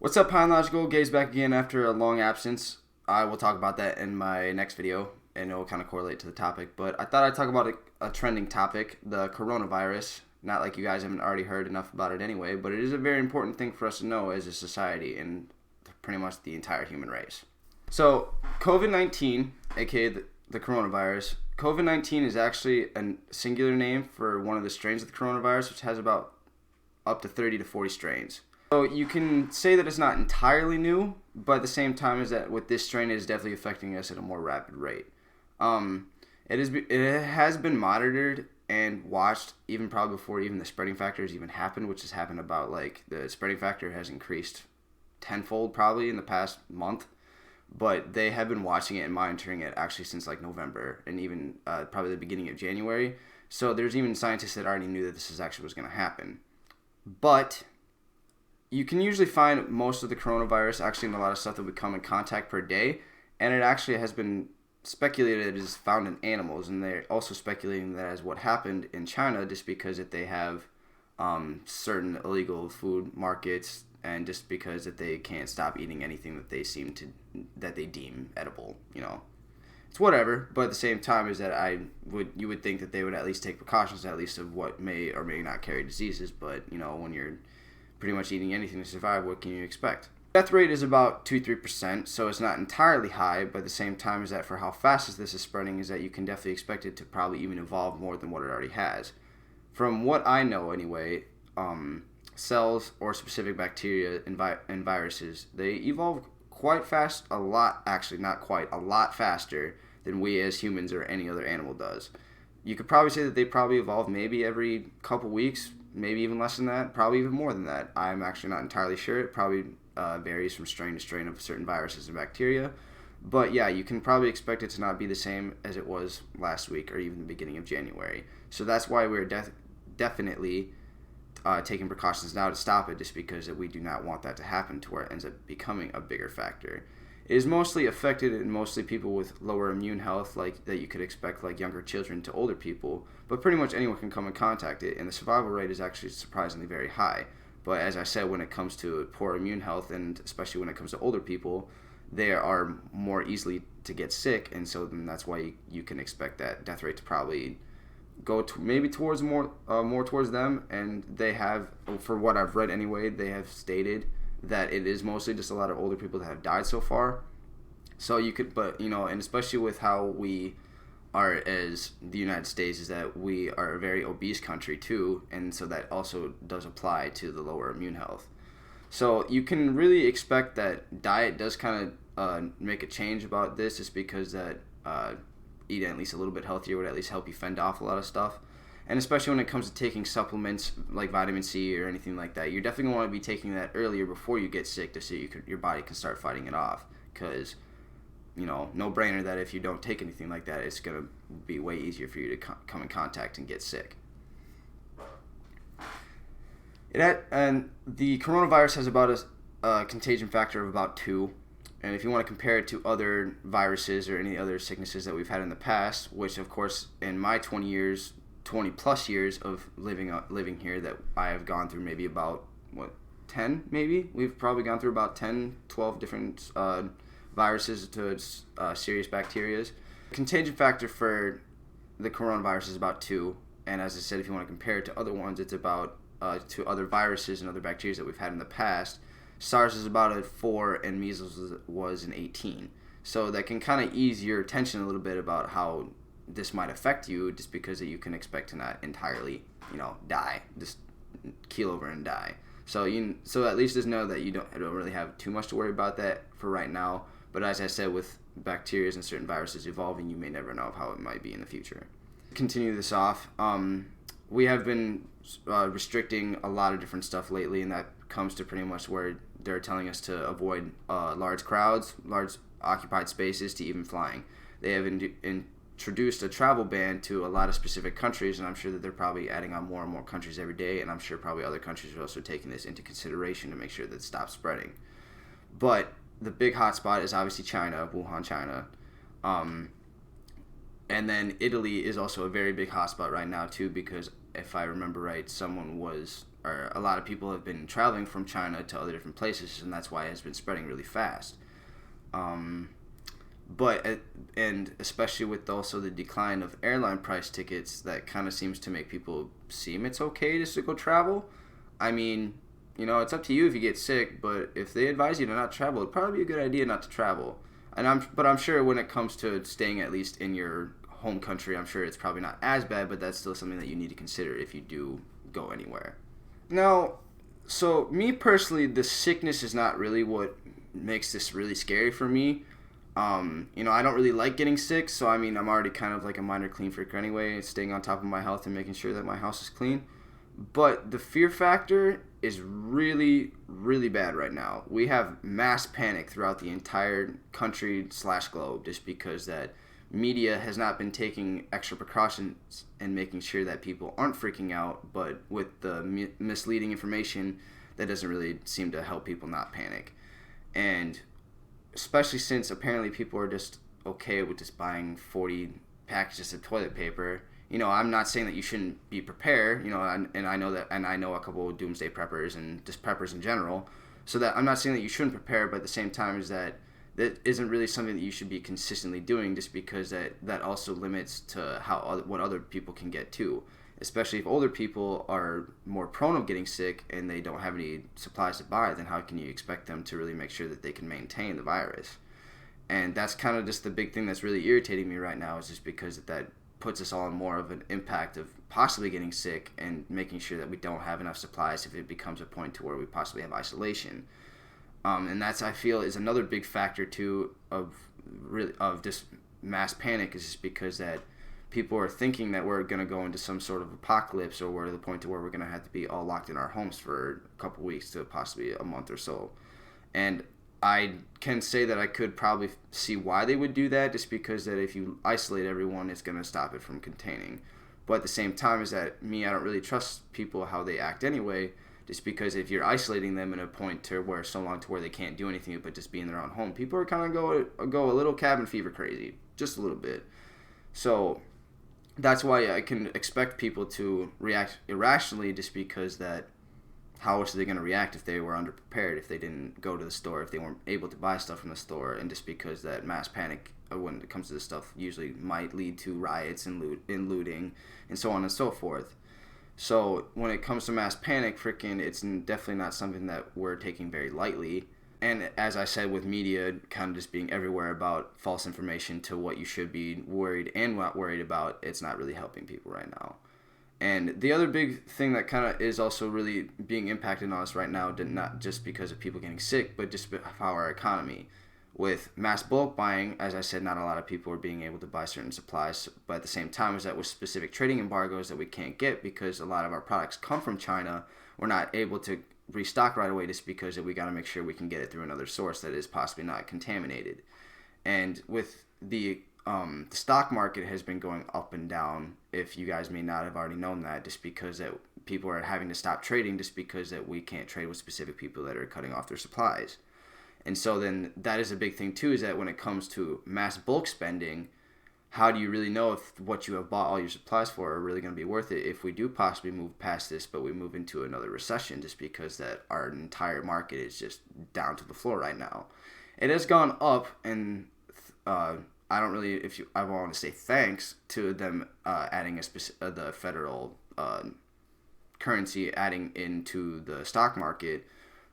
What's up, Logical? Gabe's back again after a long absence. I will talk about that in my next video, and it will kind of correlate to the topic. But I thought I'd talk about a trending topic, the coronavirus. Not like you guys haven't already heard enough about it anyway, but it is a very important thing for us to know as a society and pretty much the entire human race. So, COVID-19, aka the coronavirus, COVID-19 is actually a singular name for one of the strains of the coronavirus, which has about up to 30 to 40 strains. So you can say that it's not entirely new, but at the same time is that with this strain, it is definitely affecting us at a more rapid rate. It has been monitored and watched even probably before even the spreading factor has even happened, which has happened about like the spreading factor has increased tenfold probably in the past month. But they have been watching it and monitoring it actually since like November and even probably the beginning of January. So there's even scientists that already knew that this is actually was going to happen. But you can usually find most of the coronavirus actually in a lot of stuff that we come in contact per day, and it actually has been speculated is found in animals, and they're also speculating that as what happened in China just because that they have certain illegal food markets and just because that they can't stop eating anything that they deem edible. It's whatever, but at the same time is that you would think that they would at least take precautions at least of what may or may not carry diseases, but when you're pretty much eating anything to survive, what can you expect? Death rate is about 2-3%, so it's not entirely high, but at the same time is that for how fast this is spreading is that you can definitely expect it to probably even evolve more than what it already has. From what I know anyway, cells or specific bacteria and viruses, they evolve quite fast, a lot faster than we as humans or any other animal does. You could probably say that they probably evolve maybe every couple weeks, maybe even less than that, probably even more than that. I'm actually not entirely sure. It probably varies from strain to strain of certain viruses and bacteria. But yeah, you can probably expect it to not be the same as it was last week or even the beginning of January. So that's why we're definitely taking precautions now to stop it, just because that we do not want that to happen to where it ends up becoming a bigger factor. It is mostly affected in mostly people with lower immune health, like that you could expect, like younger children to older people, but pretty much anyone can come and contact it, and the survival rate is actually surprisingly very high. But as I said, when it comes to poor immune health, and especially when it comes to older people, they are more easily to get sick, and so then that's why you can expect that death rate to probably go to maybe towards more towards them. And they have, for what I've read anyway, they have stated that it is mostly just a lot of older people that have died so far. So you could, but and especially with how we are as the United States, is that we are a very obese country too, and so that also does apply to the lower immune health. So you can really expect that diet does kind of make a change about this, just because that eating at least a little bit healthier would at least help you fend off a lot of stuff. And especially when it comes to taking supplements like vitamin C or anything like that, you're definitely going to want to be taking that earlier before you get sick, to so your body can start fighting it off. Because, no brainer that if you don't take anything like that, it's going to be way easier for you to come in contact and get sick. And the coronavirus has about a contagion factor of about 2. And if you want to compare it to other viruses or any other sicknesses that we've had in the past, which of course in my 20 plus years of living here, that I have gone through maybe about 10 maybe we've probably gone through about 10-12 different viruses to serious bacterias. Contagion factor for the coronavirus is about 2, and as I said, if you want to compare it to other ones, it's about to other viruses and other bacteria that we've had in the past. SARS is about a 4 and measles was an 18. So that can kind of ease your attention a little bit about how this might affect you, just because that you can expect to not entirely, die, just keel over and die. So at least just know that you don't really have too much to worry about that for right now. But as I said, with bacteria and certain viruses evolving, you may never know how it might be in the future. Continue this off. We have been restricting a lot of different stuff lately, and that comes to pretty much where they're telling us to avoid large crowds, large occupied spaces, to even flying. They have introduced a travel ban to a lot of specific countries, and I'm sure that they're probably adding on more and more countries every day, and I'm sure probably other countries are also taking this into consideration to make sure that it stops spreading. But the big hotspot is obviously China, Wuhan, China. And then Italy is also a very big hotspot right now too, because if I remember right, a lot of people have been traveling from China to other different places, and that's why it has been spreading really fast. And especially with also the decline of airline price tickets, that kind of seems to make people seem it's okay just to go travel. I mean, it's up to you if you get sick, but if they advise you to not travel, it'd probably be a good idea not to travel. But I'm sure when it comes to staying at least in your home country, I'm sure it's probably not as bad, but that's still something that you need to consider if you do go anywhere. Now, so me personally, the sickness is not really what makes this really scary for me. I don't really like getting sick, so I mean, I'm already kind of like a minor clean freak anyway, staying on top of my health and making sure that my house is clean. But the fear factor is really, really bad right now. We have mass panic throughout the entire country/globe just because that media has not been taking extra precautions and making sure that people aren't freaking out, but with the misleading information, that doesn't really seem to help people not panic. And especially since apparently people are just okay with just buying 40 packages of toilet paper. I'm not saying that you shouldn't be prepared, and I know a couple of doomsday preppers and just preppers in general, so that I'm not saying that you shouldn't prepare, but at the same time is that isn't really something that you should be consistently doing, just because that also limits to what other people can get too, especially if older people are more prone of getting sick and they don't have any supplies to buy. Then how can you expect them to really make sure that they can maintain the virus? And that's kind of just the big thing that's really irritating me right now, is just because that puts us all in more of an impact of possibly getting sick and making sure that we don't have enough supplies if it becomes a point to where we possibly have isolation. And that's, I feel, is another big factor too of just mass panic, is just because that people are thinking that we're going to go into some sort of apocalypse, or we're to the point to where we're going to have to be all locked in our homes for a couple weeks to possibly a month or so. And I can say that I could probably see why they would do that, just because that if you isolate everyone, it's going to stop it from containing. But at the same time is that I don't really trust people how they act anyway, just because if you're isolating them in a point to where so long to where they can't do anything but just be in their own home, people are kind of go a little cabin fever crazy, just a little bit. So that's why I can expect people to react irrationally, just because that how else are they going to react if they were underprepared, if they didn't go to the store, if they weren't able to buy stuff from the store, and just because that mass panic when it comes to this stuff usually might lead to riots and looting and so on and so forth. So when it comes to mass panic, it's definitely not something that we're taking very lightly. And as I said, with media kind of just being everywhere about false information to what you should be worried and not worried about, it's not really helping people right now. And the other big thing that kind of is also really being impacted on us right now, not just because of people getting sick, but just how our economy. With mass bulk buying, as I said, not a lot of people are being able to buy certain supplies, but at the same time is that with specific trading embargoes that we can't get because a lot of our products come from China, we're not able to restock right away, just because we got to make sure we can get it through another source that is possibly not contaminated. And with the stock market has been going up and down, if you guys may not have already known that, just because that people are having to stop trading just because that we can't trade with specific people that are cutting off their supplies. And so then that is a big thing too, is that when it comes to mass bulk spending, how do you really know if what you have bought all your supplies for are really going to be worth it if we do possibly move past this, but we move into another recession, just because that our entire market is just down to the floor right now. It has gone up, and I want to say thanks to them adding the federal currency adding into the stock market.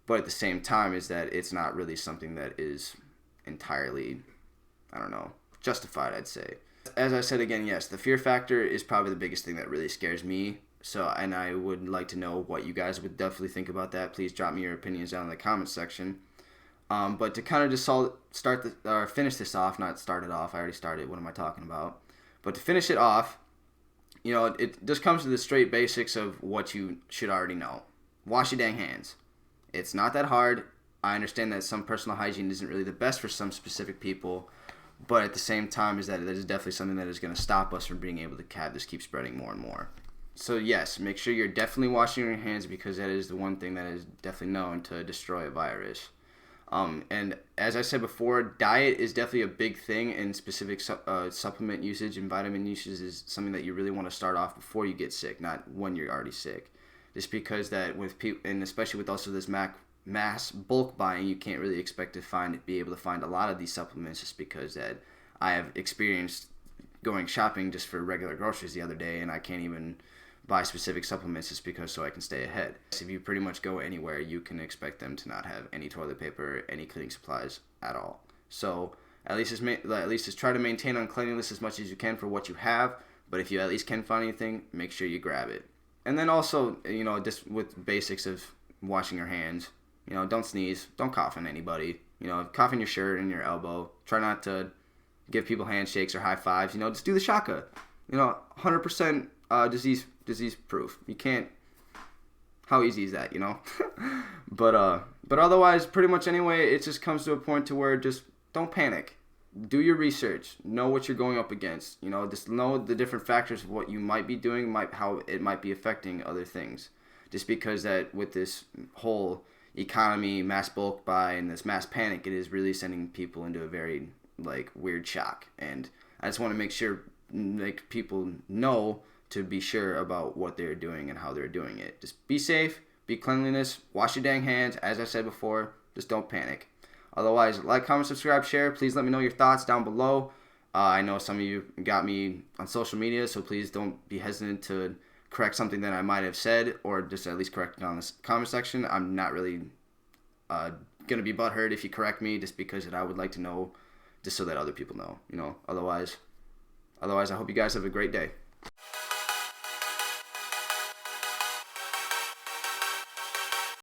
But at the same time is that it's not really something that is entirely, justified, I'd say. As I said again, yes, the fear factor is probably the biggest thing that really scares me. So, and I would like to know what you guys would definitely think about that. Please drop me your opinions down in the comments section. But to kind of just finish this off, not start it off, I already started, what am I talking about? But to finish it off, it just comes to the straight basics of what you should already know. Wash your dang hands. It's not that hard. I understand that some personal hygiene isn't really the best for some specific people, but at the same time is that it is definitely something that is going to stop us from being able to have this keep spreading more and more. So yes, make sure you're definitely washing your hands, because that is the one thing that is definitely known to destroy a virus. And as I said before, diet is definitely a big thing, and specific supplement usage and vitamin usage is something that you really want to start off before you get sick, not when you're already sick. Just because that with people, and especially with also this mass bulk buying, you can't really expect to be able to find a lot of these supplements, just because that I have experienced going shopping just for regular groceries the other day, and I can't even buy specific supplements just because so I can stay ahead. If you pretty much go anywhere, you can expect them to not have any toilet paper, any cleaning supplies at all. So at least just try to maintain on cleanliness as much as you can for what you have. But if you at least can find anything, make sure you grab it. And then also, just with basics of washing your hands, don't sneeze, don't cough on anybody. Cough in your shirt and your elbow. Try not to give people handshakes or high fives. Just do the shaka. 100% disease proof. You can't. How easy is that? But otherwise, pretty much anyway, it just comes to a point to where just don't panic. Do your research. Know what you're going up against. Just know the different factors of what you might be doing, how it might be affecting other things. Just because that with this whole economy, mass bulk buy, and this mass panic, it is really sending people into a very weird shock. And I just want to make people know to be sure about what they're doing and how they're doing it. Just be safe, be cleanliness, wash your dang hands. As I said before, just don't panic. Otherwise, like, comment, subscribe, share. Please let me know your thoughts down below. I know some of you got me on social media, so please don't be hesitant to correct something that I might have said, or just at least correct it on the comment section. I'm not really going to be butthurt if you correct me, just because I would like to know, just so that other people know. Otherwise, I hope you guys have a great day.